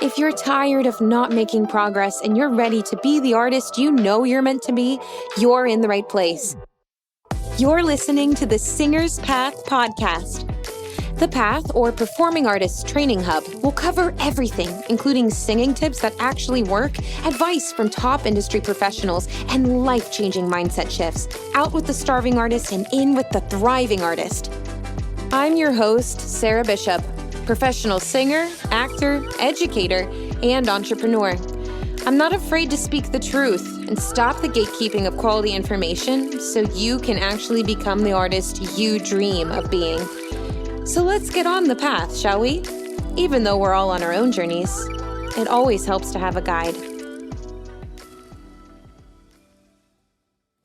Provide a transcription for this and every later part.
If you're tired of not making progress and you're ready to be the artist you know you're meant to be, you're in the right place. You're listening to the Singer's Path podcast. The Path, or Performing Artists Training Hub, will cover everything, including singing tips that actually work, advice from top industry professionals, and life-changing mindset shifts. Out with the starving artist and in with the thriving artist. I'm your host, Sarah Bishop, professional singer, actor, educator, and entrepreneur. I'm not afraid to speak the truth and stop the gatekeeping of quality information so you can actually become the artist you dream of being. So let's get on the path, shall we? Even though we're all on our own journeys, it always helps to have a guide.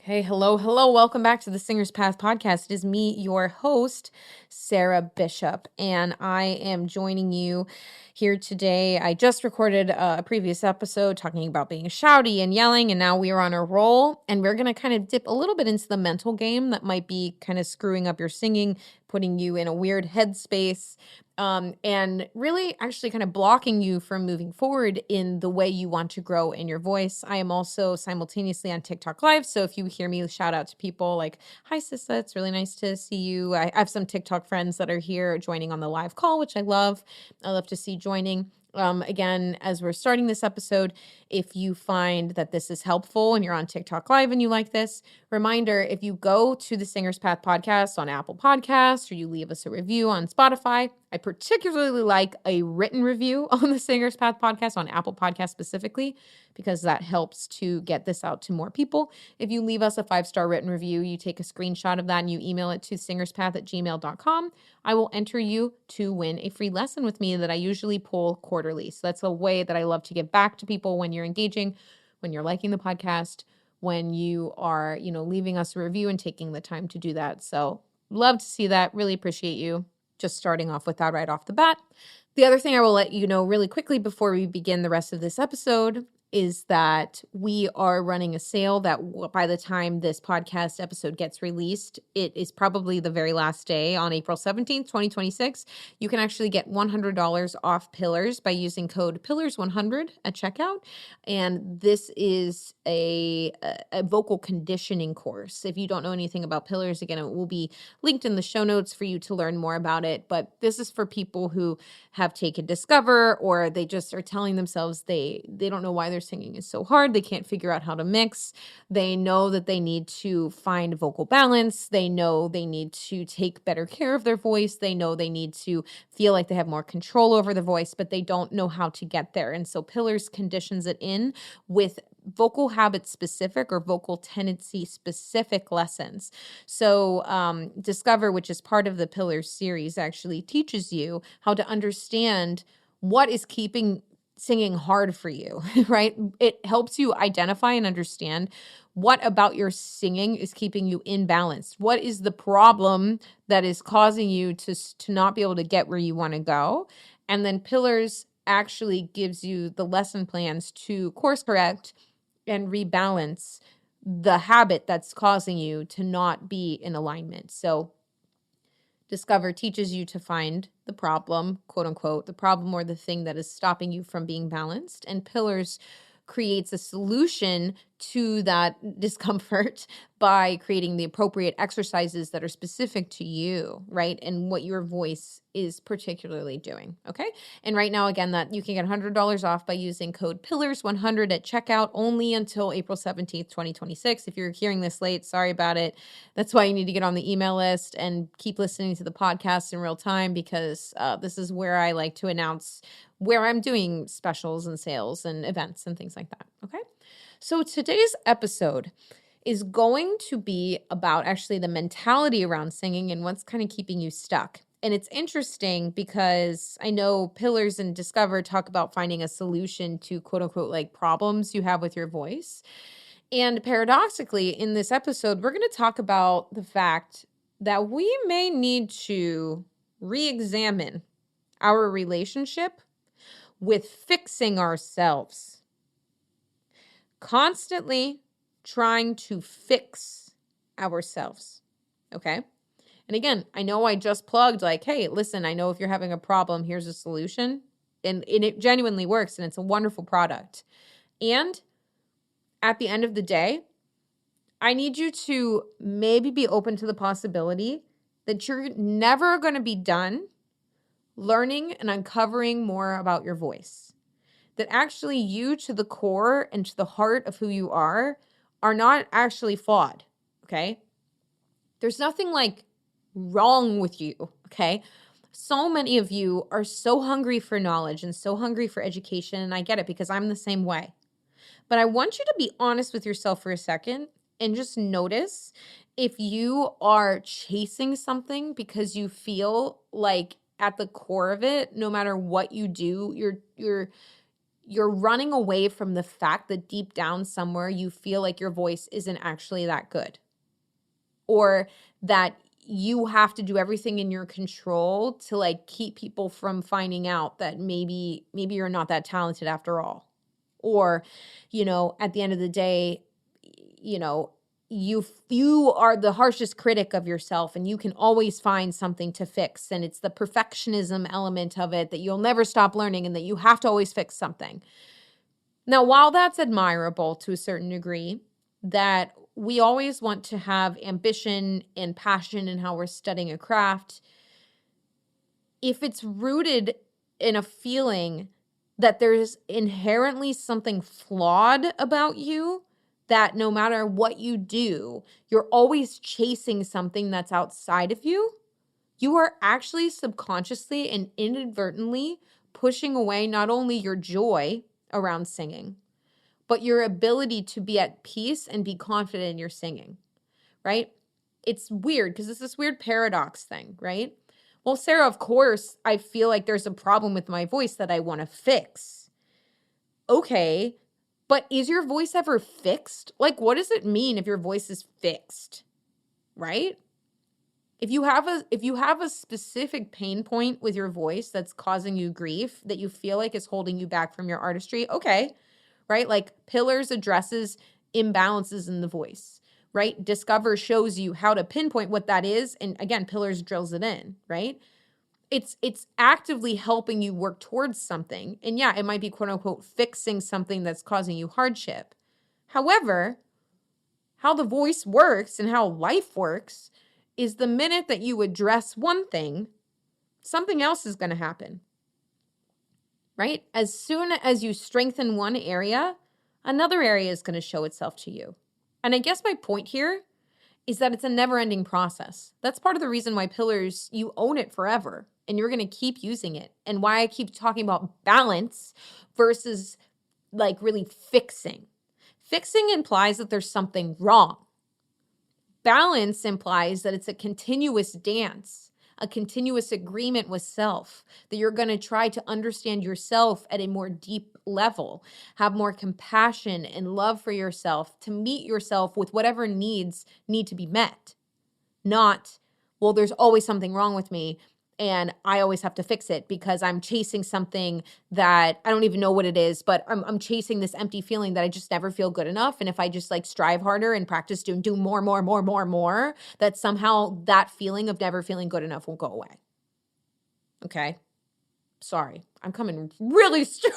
Hey, hello. Welcome back to the Singer's Path podcast. It is me, your host, Sarah Bishop, and I am joining you here today. I just recorded a previous episode talking about being shouty and yelling, and now we are on a roll, and we're going to kind of dip a little bit into the mental game that might be kind of screwing up your singing, putting you in a weird headspace, and really actually kind of blocking you from moving forward in the way you want to grow in your voice. I am also simultaneously on TikTok Live, so if you hear me shout out to people like, hi, Sissa, it's really nice to see you. I have some TikTok friends that are here joining on the live call, which I love. I love to see joining. Again, as we're starting this episode, if you find that this is helpful and you're on TikTok Live and you like this, reminder, if you go to the Singer's Path podcast on Apple Podcasts or you leave us a review on Spotify, I particularly like a written review on the Singer's Path podcast on Apple Podcasts specifically, because that helps to get this out to more people. If you leave us a 5-star written review, you take a screenshot of that and you email it to singerspath@gmail.com. I will enter you to win a free lesson with me that I usually pull quarterly. So that's a way that I love to give back to people when you're engaging, when you're liking the podcast, when you are, leaving us a review and taking the time to do that. So love to see that. Really appreciate you. Just starting off with that right off the bat. The other thing I will let you know really quickly before we begin the rest of this episode is that we are running a sale that by the time this podcast episode gets released, it is probably the very last day on April 17th, 2026. You can actually get $100 off Pillars by using code PILLARS100 at checkout. And this is a vocal conditioning course. If you don't know anything about Pillars, again, it will be linked in the show notes for you to learn more about it. But this is for people who have taken Discover, or they just are telling themselves they don't know why their singing is so hard. They can't figure out how to mix. They know that they need to find vocal balance. They know they need to take better care of their voice. They know they need to feel like they have more control over the voice, but they don't know how to get there. And so Pillars conditions it in with vocal habit specific or vocal tendency specific lessons. So Discover, which is part of the Pillars series, actually teaches you how to understand what is keeping singing hard for you, right? It helps you identify and understand what about your singing is keeping you imbalanced. What is the problem that is causing you to not be able to get where you want to go? And then Pillars actually gives you the lesson plans to course correct and rebalance the habit that's causing you to not be in alignment. So Discover teaches you to find the problem, quote unquote, the problem or the thing that is stopping you from being balanced. And Pillars creates a solution to that discomfort by creating the appropriate exercises that are specific to you, right? And what your voice is particularly doing, okay? And right now, again, that you can get $100 off by using code PILLARS100 at checkout only until April 17th, 2026. If you're hearing this late, sorry about it. That's why you need to get on the email list and keep listening to the podcast in real time, because this is where I like to announce where I'm doing specials and sales and events and things like that, okay? So today's episode is going to be about actually the mentality around singing and what's kind of keeping you stuck. And it's interesting because I know Pillars and Discover talk about finding a solution to quote unquote like problems you have with your voice. And paradoxically, in this episode, we're going to talk about the fact that we may need to re-examine our relationship with fixing ourselves. Constantly trying to fix ourselves, okay? And again, I know I just plugged like, hey, listen, I know if you're having a problem, here's a solution. And it genuinely works, and it's a wonderful product. And at the end of the day, I need you to maybe be open to the possibility that you're never going to be done learning and uncovering more about your voice. That actually you, to the core and to the heart of who you are not actually flawed, okay? There's nothing like wrong with you, okay? So many of you are so hungry for knowledge and so hungry for education, and I get it because I'm the same way. But I want you to be honest with yourself for a second and just notice if you are chasing something because you feel like at the core of it, no matter what you do, you're running away from the fact that deep down somewhere you feel like your voice isn't actually that good. Or that you have to do everything in your control to like keep people from finding out that maybe you're not that talented after all. Or, at the end of the day, you are the harshest critic of yourself and you can always find something to fix. And it's the perfectionism element of it that you'll never stop learning and that you have to always fix something. Now, while that's admirable to a certain degree, that we always want to have ambition and passion in how we're studying a craft, if it's rooted in a feeling that there's inherently something flawed about you, that no matter what you do, you're always chasing something that's outside of you, you are actually subconsciously and inadvertently pushing away not only your joy around singing, but your ability to be at peace and be confident in your singing, right? It's weird because it's this weird paradox thing, right? Well, Sarah, of course, I feel like there's a problem with my voice that I want to fix. Okay, but is your voice ever fixed? Like, what does it mean if your voice is fixed, right? If you have a specific pain point with your voice that's causing you grief that you feel like is holding you back from your artistry, okay, right? Like Pillars addresses imbalances in the voice, right? Discover shows you how to pinpoint what that is. And again, Pillars drills it in, right? It's actively helping you work towards something. And yeah, it might be quote unquote fixing something that's causing you hardship. However, how the voice works and how life works is the minute that you address one thing, something else is going to happen, right? As soon as you strengthen one area, another area is going to show itself to you. And I guess my point here is that it's a never-ending process. That's part of the reason why Pillars, you own it forever and you're going to keep using it. And why I keep talking about balance versus like really fixing. Fixing implies that there's something wrong. Balance implies that it's a continuous dance, a continuous agreement with self, that you're going to try to understand yourself at a more deep level, have more compassion and love for yourself, to meet yourself with whatever needs need to be met. Not, well, there's always something wrong with me and I always have to fix it because I'm chasing something that I don't even know what it is, but I'm chasing this empty feeling that I just never feel good enough. And if I just like strive harder and practice doing do more, that somehow that feeling of never feeling good enough won't go away. Okay. Sorry. I'm coming really strong.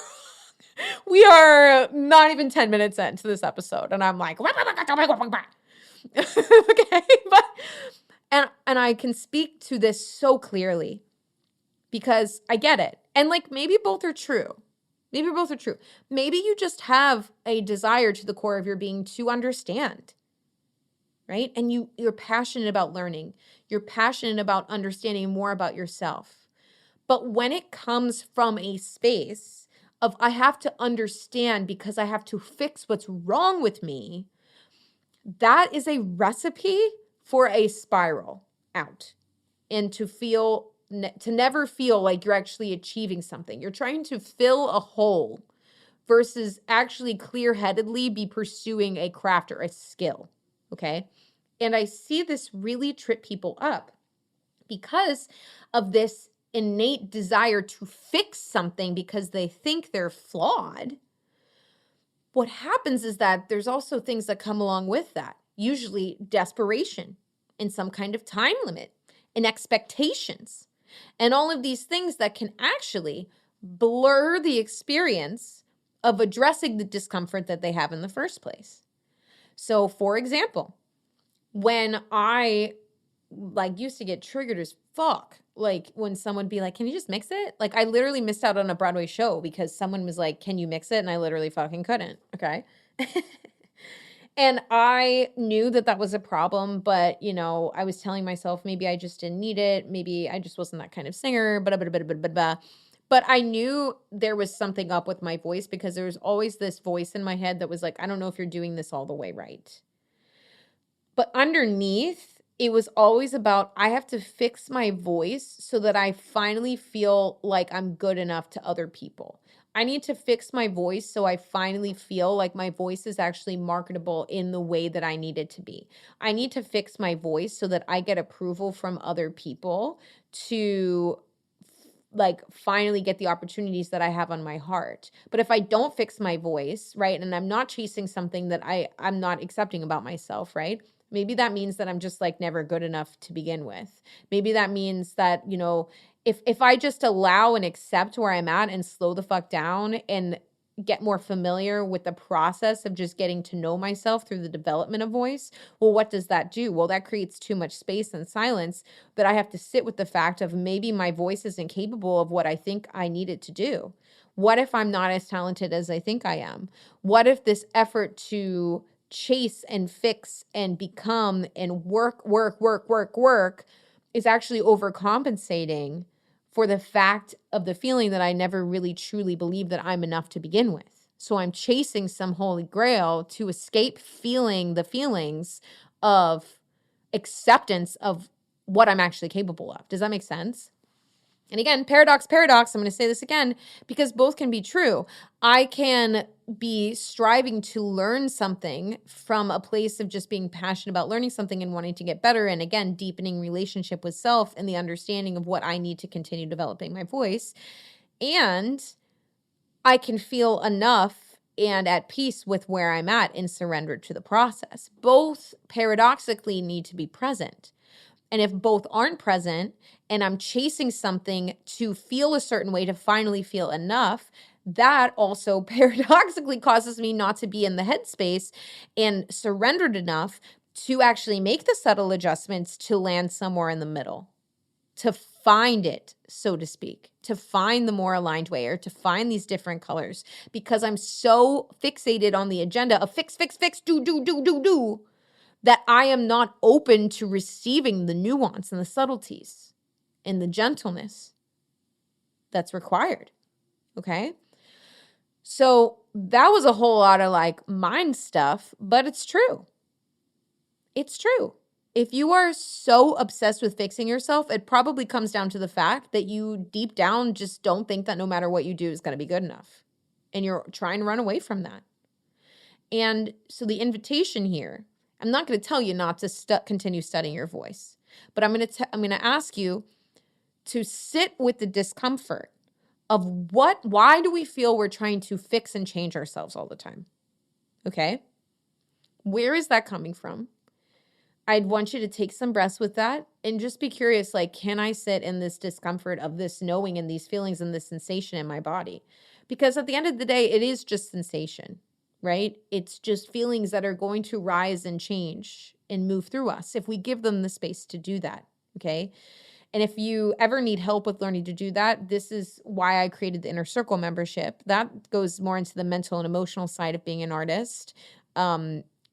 We are not even 10 minutes into this episode and I'm like, okay, but and I can speak to this so clearly because I get it. And like maybe both are true. Maybe both are true. Maybe you just have a desire to the core of your being to understand, right? And you're passionate about learning. You're passionate about understanding more about yourself. But when it comes from a space of I have to understand because I have to fix what's wrong with me, that is a recipe for a spiral out and to never feel like you're actually achieving something. You're trying to fill a hole versus actually clear-headedly be pursuing a craft or a skill, okay? And I see this really trip people up because of this innate desire to fix something because they think they're flawed. What happens is that there's also things that come along with that, usually desperation and some kind of time limit and expectations and all of these things that can actually blur the experience of addressing the discomfort that they have in the first place. So, for example, when I used to get triggered as fuck, like when someone be like, can you just mix it? Like I literally missed out on a Broadway show because someone was like, can you mix it? And I literally fucking couldn't. Okay. And I knew that that was a problem, but I was telling myself maybe I just didn't need it. Maybe I just wasn't that kind of singer, but I knew there was something up with my voice because there was always this voice in my head that was like, I don't know if you're doing this all the way right. But underneath, it was always about I have to fix my voice so that I finally feel like I'm good enough to other people. I need to fix my voice so I finally feel like my voice is actually marketable in the way that I need it to be. I need to fix my voice so that I get approval from other people to finally get the opportunities that I have on my heart. But if I don't fix my voice, right, and I'm not chasing something that I'm not accepting about myself, right? Maybe that means that I'm just never good enough to begin with. Maybe that means that, if I just allow and accept where I'm at and slow the fuck down and get more familiar with the process of just getting to know myself through the development of voice, well, what does that do? Well, that creates too much space and silence that I have to sit with the fact of maybe my voice isn't capable of what I think I need it to do. What if I'm not as talented as I think I am? What if this effort to chase and fix and become and work is actually overcompensating for the fact of the feeling that I never really truly believe that I'm enough to begin with. So I'm chasing some holy grail to escape feeling the feelings of acceptance of what I'm actually capable of. Does that make sense? And again, paradox. I'm going to say this again because both can be true. I can be striving to learn something from a place of just being passionate about learning something and wanting to get better. And again, deepening relationship with self and the understanding of what I need to continue developing my voice. And I can feel enough and at peace with where I'm at and surrender to the process. Both paradoxically need to be present. And if both aren't present and I'm chasing something to feel a certain way to finally feel enough, that also paradoxically causes me not to be in the headspace and surrendered enough to actually make the subtle adjustments to land somewhere in the middle, to find it, so to speak, to find the more aligned way or to find these different colors because I'm so fixated on the agenda of fix, do, that I am not open to receiving the nuance and the subtleties and the gentleness that's required. Okay. So that was a whole lot of mind stuff, but it's true. It's true. If you are so obsessed with fixing yourself, it probably comes down to the fact that you deep down just don't think that no matter what you do is going to be good enough. And you're trying to run away from that. And so the invitation here, I'm not going to tell you not to continue studying your voice, but I'm going to ask you to sit with the discomfort of why do we feel we're trying to fix and change ourselves all the time? Okay? Where is that coming from? I'd want you to take some breaths with that and just be curious, can I sit in this discomfort of this knowing and these feelings and this sensation in my body? Because at the end of the day, it is just sensation, right? It's just feelings that are going to rise and change and move through us if we give them the space to do that, okay? And if you ever need help with learning to do that, this is why I created the Inner Circle membership. That goes more into the mental and emotional side of being an artist.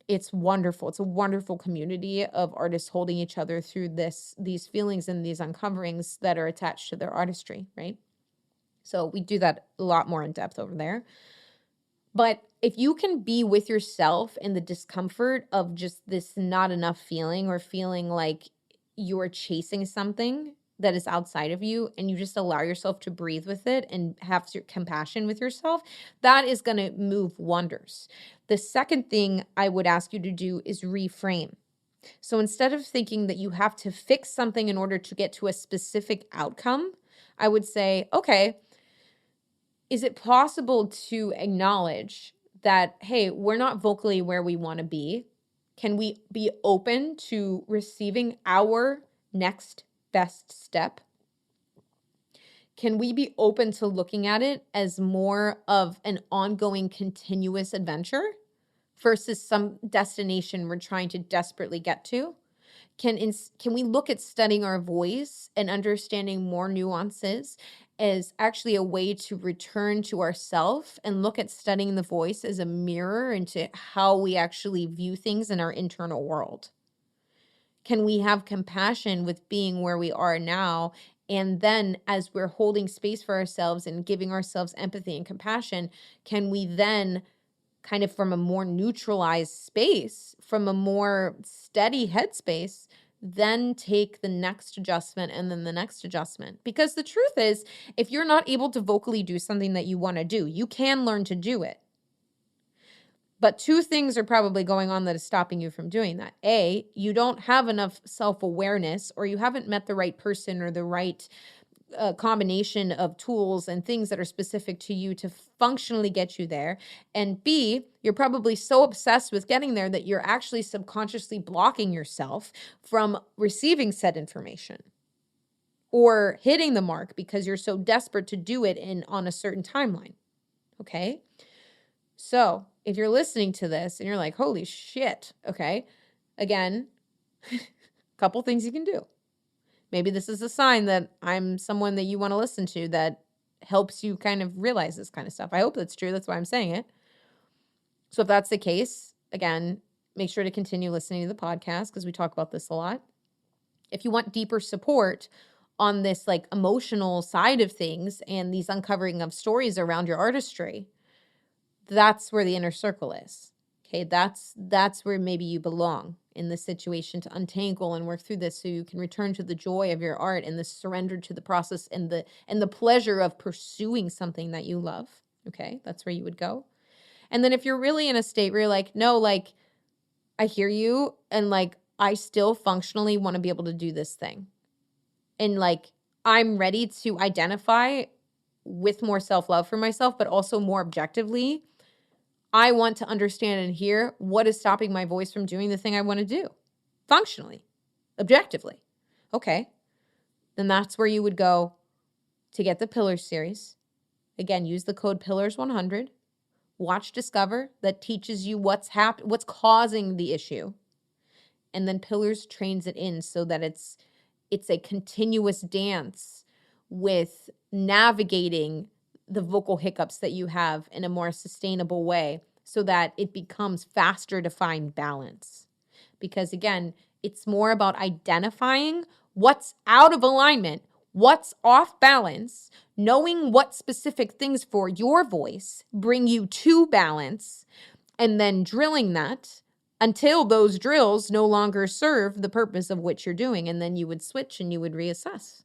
It's wonderful. It's a wonderful community of artists holding each other through these feelings and these uncoverings that are attached to their artistry, right? So we do that a lot more in depth over there. But if you can be with yourself in the discomfort of just this not enough feeling or feeling like you're chasing something that is outside of you and you just allow yourself to breathe with it and have compassion with yourself, that is going to move wonders. The second thing I would ask you to do is reframe. So instead of thinking that you have to fix something in order to get to a specific outcome, I would say, okay, is it possible to acknowledge that, hey, we're not vocally where we want to be? Can we be open to receiving our next best step? can we be open to looking at it as more of an ongoing, continuous adventure versus some destination we're trying to desperately get to? Can we look at studying our voice and understanding more nuances as actually a way to return to ourself and look at studying the voice as a mirror into how we actually view things in our internal world? Can we have compassion with being where we are now? And then as we're holding space for ourselves and giving ourselves empathy and compassion, can we then kind of from a more neutralized space, from a more steady headspace, then take the next adjustment and then the next adjustment? Because the truth is, if you're not able to vocally do something that you want to do, you can learn to do it. But two things are probably going on that is stopping you from doing that. A, you don't have enough self-awareness, or you haven't met the right person or the right combination of tools and things that are specific to you to functionally get you there. And B, you're probably so obsessed with getting there that you're actually subconsciously blocking yourself from receiving said information or hitting the mark because you're so desperate to do it on a certain timeline. Okay? So if you're listening to this and you're like, holy shit, okay, again, a couple things you can do. Maybe this is a sign that I'm someone that you want to listen to that helps you kind of realize this kind of stuff. I hope that's true. That's why I'm saying it. So if that's the case, again, make sure to continue listening to the podcast because we talk about this a lot. If you want deeper support on this like emotional side of things and these uncovering of stories around your artistry, that's where the inner circle is. Okay, that's where maybe you belong in this situation, to untangle and work through this so you can return to the joy of your art and the surrender to the process and the pleasure of pursuing something that you love. Okay, that's where you would go. And then if you're really in a state where you're like, no, like I hear you and like I still functionally want to be able to do this thing. And like I'm ready to identify with more self-love for myself, but also more objectively, I want to understand and hear what is stopping my voice from doing the thing I want to do functionally, objectively. Okay. Then that's where you would go to get the Pillars series. Again, use the code Pillars100. Watch Discover that teaches you what's causing the issue. And then Pillars trains it in so that it's a continuous dance with navigating the vocal hiccups that you have in a more sustainable way so that it becomes faster to find balance. Because again, it's more about identifying what's out of alignment, what's off balance, knowing what specific things for your voice bring you to balance, and then drilling that until those drills no longer serve the purpose of what you're doing. And then you would switch and you would reassess.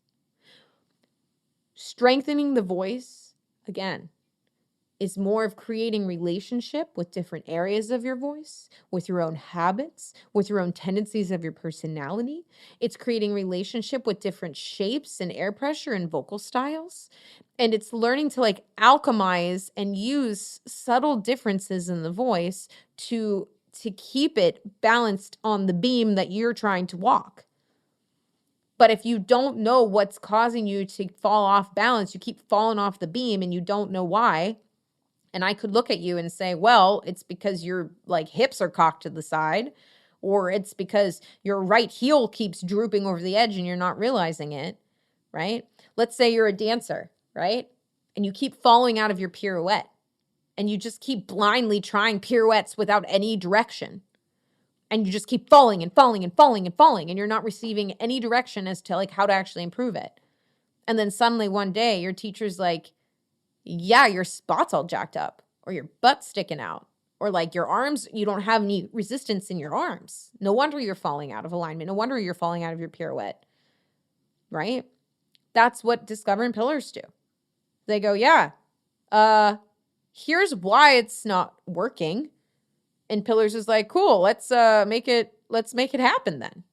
Strengthening the voice, again, is more of creating relationship with different areas of your voice, with your own habits, with your own tendencies of your personality. It's creating relationship with different shapes and air pressure and vocal styles. And it's learning to like alchemize and use subtle differences in the voice to keep it balanced on the beam that you're trying to walk. But if you don't know what's causing you to fall off balance, you keep falling off the beam and you don't know why. And I could look at you and say, well, it's because your like hips are cocked to the side, or it's because your right heel keeps drooping over the edge and you're not realizing it, right? Let's say you're a dancer, right? And you keep falling out of your pirouette and you just keep blindly trying pirouettes without any direction. And you just keep falling and falling and falling and falling, and you're not receiving any direction as to like how to actually improve it. And then suddenly one day your teacher's like, yeah, your spot's all jacked up, or your butt's sticking out, or like your arms, you don't have any resistance in your arms. No wonder you're falling out of alignment. No wonder you're falling out of your pirouette, right? That's what Discover and Pillars do. They go, yeah, here's why it's not working. And Pillars is like, cool, let's make it happen then.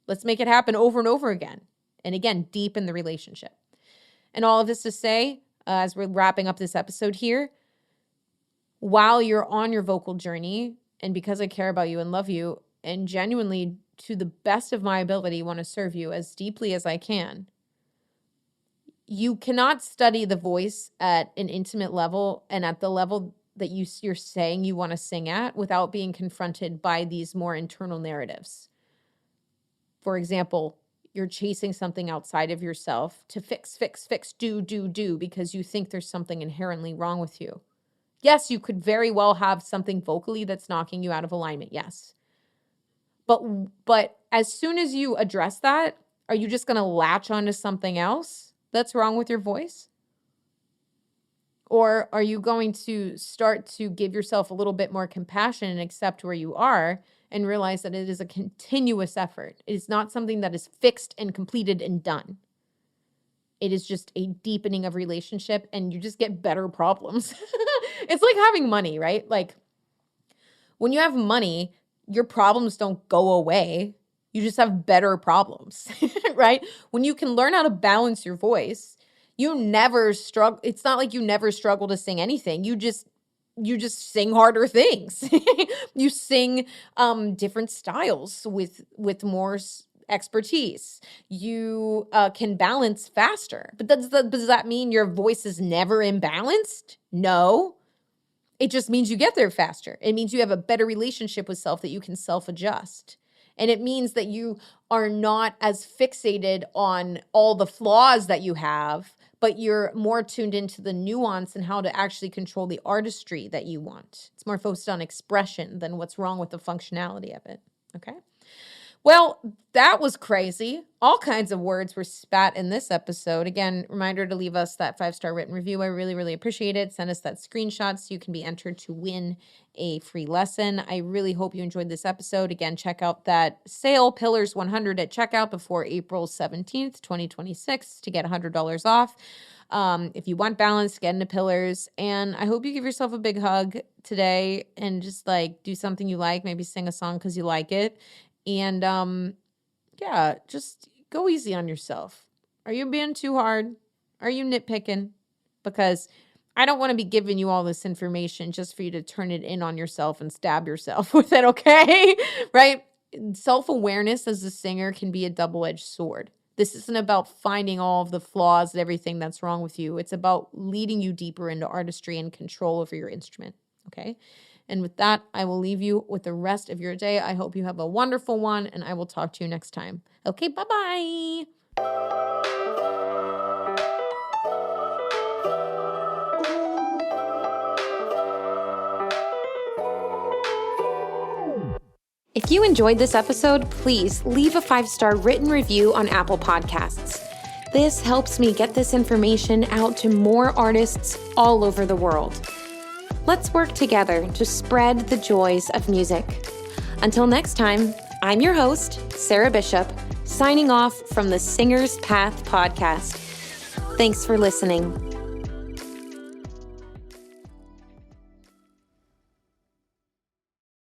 Let's make it happen over and over again. And again, deepen the relationship. And all of this to say, as we're wrapping up this episode here, while you're on your vocal journey, and because I care about you and love you, and genuinely, to the best of my ability, want to serve you as deeply as I can, you cannot study the voice at an intimate level and at the level that you're saying you want to sing at without being confronted by these more internal narratives. For example, you're chasing something outside of yourself to fix, do, because you think there's something inherently wrong with you. Yes, you could very well have something vocally that's knocking you out of alignment, yes. But as soon as you address that, are you just going to latch onto something else that's wrong with your voice? Or are you going to start to give yourself a little bit more compassion and accept where you are and realize that it is a continuous effort? It is not something that is fixed and completed and done. It is just a deepening of relationship, and you just get better problems. It's like having money, right? Like when you have money, your problems don't go away. You just have better problems, right? When you can learn how to balance your voice, you never struggle. It's not like you never struggle to sing anything. You just sing harder things. You sing different styles with more expertise. You can balance faster. But does that mean your voice is never imbalanced? No. It just means you get there faster. It means you have a better relationship with self, that you can self-adjust. And it means that you are not as fixated on all the flaws that you have, but you're more tuned into the nuance and how to actually control the artistry that you want. It's more focused on expression than what's wrong with the functionality of it. Okay? Well, that was crazy. All kinds of words were spat in this episode. Again, reminder to leave us that 5-star written review. I really, really appreciate it. Send us that screenshot so you can be entered to win a free lesson. I really hope you enjoyed this episode. Again, check out that sale, Pillars 100 at checkout before April 17th, 2026 to get $100 off. If you want balance, get into Pillars. And I hope you give yourself a big hug today and just like do something you like. Maybe sing a song because you like it. And yeah, just go easy on yourself. Are you being too hard? Are you nitpicking? Because I don't want to be giving you all this information just for you to turn it in on yourself and stab yourself with it, okay? Right? Self-awareness as a singer can be a double-edged sword. This isn't about finding all of the flaws and everything that's wrong with you. It's about leading you deeper into artistry and control over your instrument, okay? And with that, I will leave you with the rest of your day. I hope you have a wonderful one, and I will talk to you next time. Okay, bye-bye. If you enjoyed this episode, please leave a 5-star written review on Apple Podcasts. This helps me get this information out to more artists all over the world. Let's work together to spread the joys of music. Until next time, I'm your host, Sarah Bishop, signing off from the Singer's Path podcast. Thanks for listening.